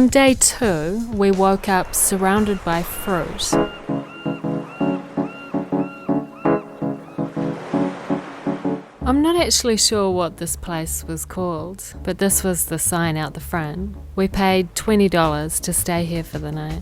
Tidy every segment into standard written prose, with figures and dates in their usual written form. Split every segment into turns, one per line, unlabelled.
On day 2, we woke up surrounded by fruit. I'm not actually sure what this place was called, but this was the sign out the front. We paid $20 to stay here for the night.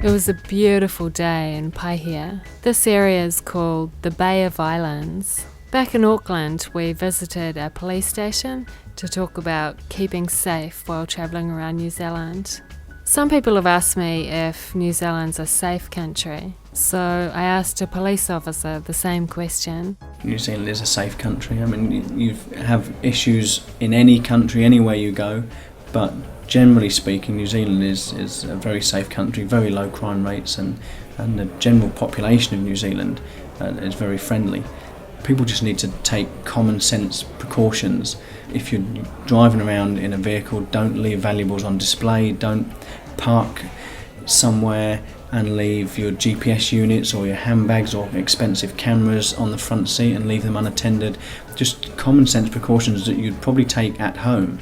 It was a beautiful day in Paihia. This area is called the Bay of Islands. Back in Auckland, we visited a police station to talk about keeping safe while travelling around New Zealand. Some people have asked me if New Zealand's a safe country, so I asked a police officer the same question.
New Zealand is a safe country. I mean, you have issues in any country, anywhere you go, but generally speaking, New Zealand is a very safe country, very low crime rates, and the general population of New Zealand is very friendly. People just need to take common sense precautions. If you're driving around in a vehicle, don't leave valuables on display, don't park somewhere and leave your GPS units or your handbags or expensive cameras on the front seat and leave them unattended. Just common sense precautions that you'd probably take at home.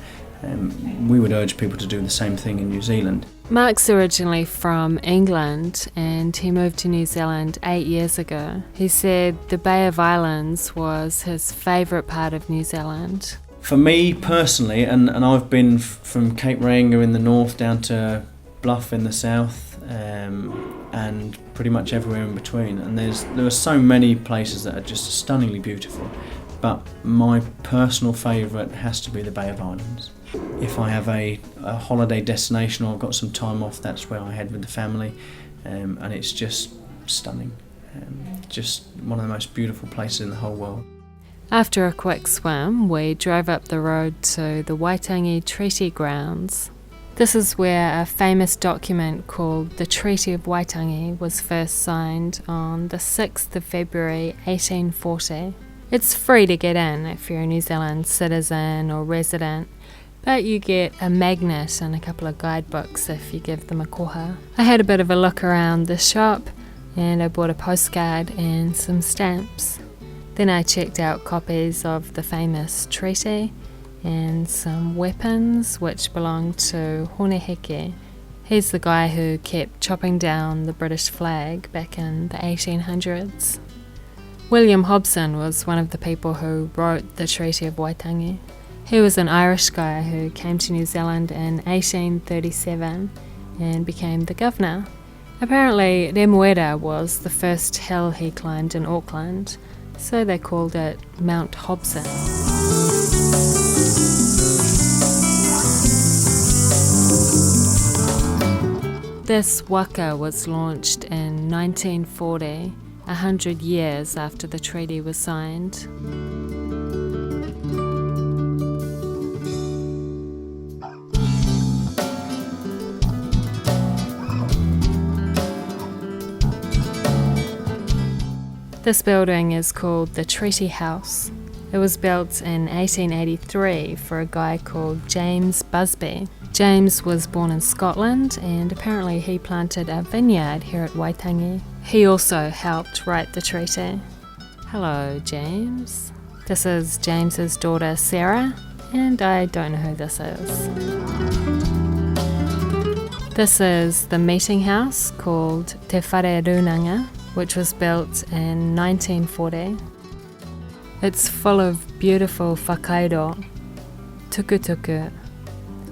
We would urge people to do the same thing in New Zealand.
Mark's originally from England and he moved to New Zealand 8 years ago. He said the Bay of Islands was his favourite part of New Zealand.
For me personally, and I've been from Cape Reinga in the north down to Bluff in the south, and pretty much everywhere in between, and there are so many places that are just stunningly beautiful, but my personal favourite has to be the Bay of Islands. If I have a holiday destination or I've got some time off, that's where I head with the family, and it's just stunning. Just one of the most beautiful places in the whole world.
After a quick swim, we drove up the road to the Waitangi Treaty grounds. This is where a famous document called the Treaty of Waitangi was first signed on the 6th of February 1840. It's free to get in if you're a New Zealand citizen or resident, but you get a magnet and a couple of guidebooks if you give them a koha. I had a bit of a look around the shop and I bought a postcard and some stamps. Then I checked out copies of the famous treaty and some weapons which belonged to Honeheke. He's the guy who kept chopping down the British flag back in the 1800s. William Hobson was one of the people who wrote the Treaty of Waitangi. He was an Irish guy who came to New Zealand in 1837 and became the governor. Apparently, Remuera was the first hill he climbed in Auckland, so they called it Mount Hobson. This waka was launched in 1940, 100 years after the treaty was signed. This building is called the Treaty House. It was built in 1883 for a guy called James Busby. James was born in Scotland and apparently he planted a vineyard here at Waitangi. He also helped write the treaty. Hello, James. This is James's daughter Sarah, and I don't know who this is. This is the meeting house called Te Whare Runanga, which was built in 1940. It's full of beautiful whakairo, tukutuku,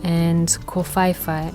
and kowhaiwhai.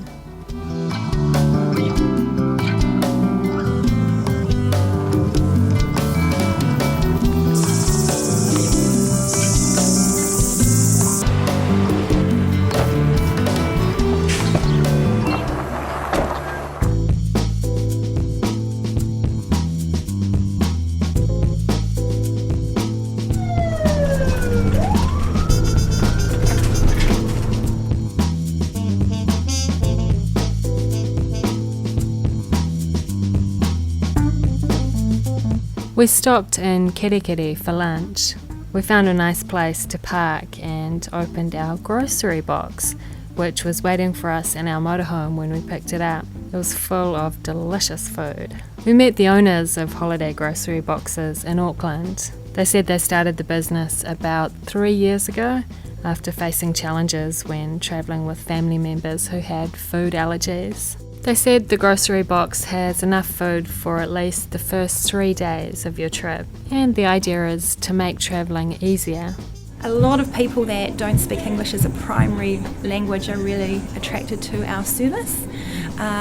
We stopped in Kerikeri for lunch. We found a nice place to park and opened our grocery box, which was waiting for us in our motorhome when we picked it up. It was full of delicious food. We met the owners of Holiday Grocery Boxes in Auckland. They said they started the business about 3 years ago after facing challenges when travelling with family members who had food allergies. They said the grocery box has enough food for at least the first 3 days of your trip, and the idea is to make travelling easier.
A lot of people that don't speak English as a primary language are really attracted to our service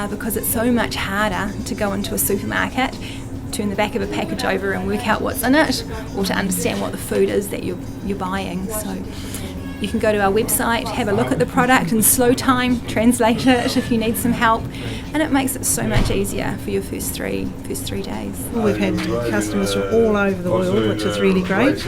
because it's so much harder to go into a supermarket, turn the back of a package over and work out what's in it, or to understand what the food is that you're buying. So you can go to our website, have a look at the product in slow time, translate it if you need some help, and it makes it so much easier for your first three days.
We've had customers from all over the world, which is really great,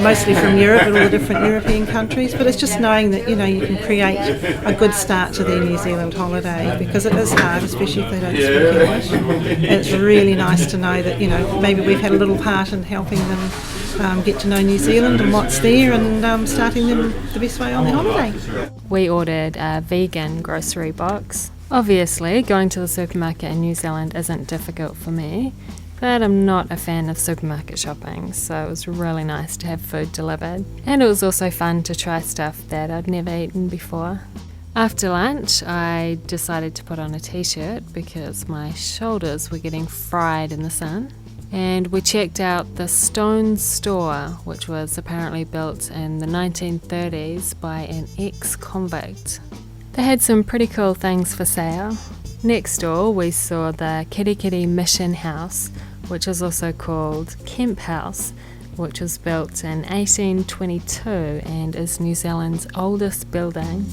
mostly from Europe and all the different European countries, but it's just knowing that you can create a good start to their New Zealand holiday, because it is hard, especially if they don't speak English. And it's really nice to know that maybe we've had a little part in helping them get to know New Zealand and what's there, and starting them the best way on their holiday.
We ordered a vegan grocery box. Obviously, going to the supermarket in New Zealand isn't difficult for me, but I'm not a fan of supermarket shopping, so it was really nice to have food delivered. And it was also fun to try stuff that I'd never eaten before. After lunch, I decided to put on a t-shirt because my shoulders were getting fried in the sun. And we checked out the Stone Store, which was apparently built in the 1930s by an ex-convict. They had some pretty cool things for sale. Next door we saw the Kerikeri Mission House, which is also called Kemp House, which was built in 1822 and is New Zealand's oldest building.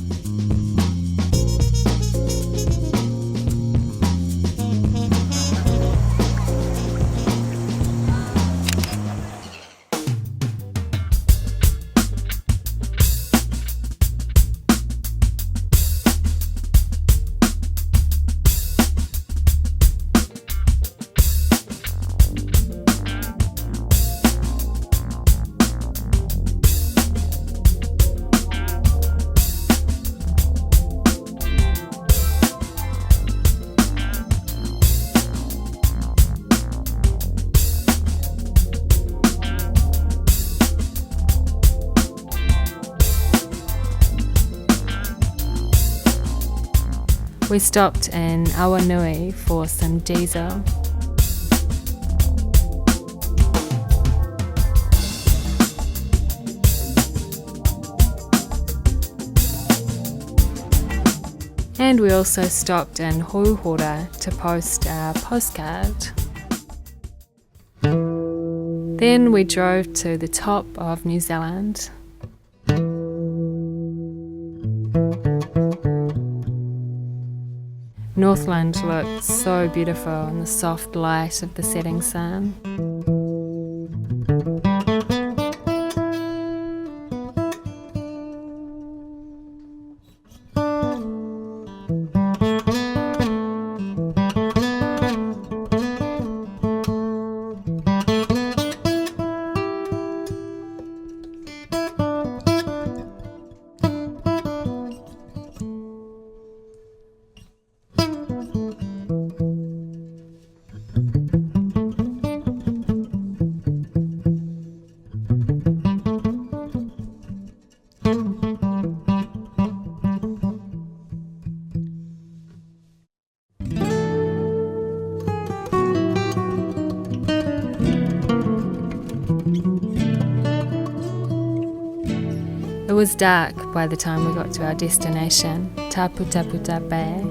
We stopped in Awanui for some diesel. And we also stopped in Hauhora to post our postcard. Then we drove to the top of New Zealand. Northland looked so beautiful in the soft light of the setting sun. It was dark by the time we got to our destination, Taputaputa Bay.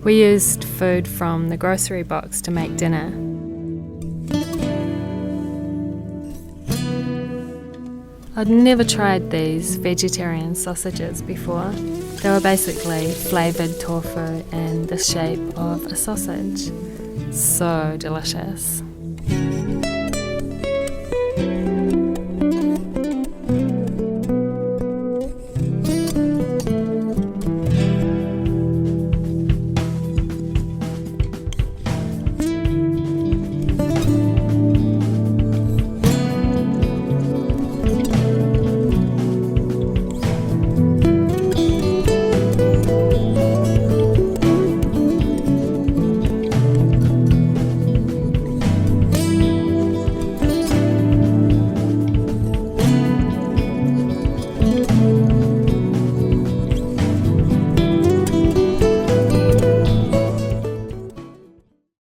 We used food from the grocery box to make dinner. I'd never tried these vegetarian sausages before. They were basically flavoured tofu in the shape of a sausage. So delicious.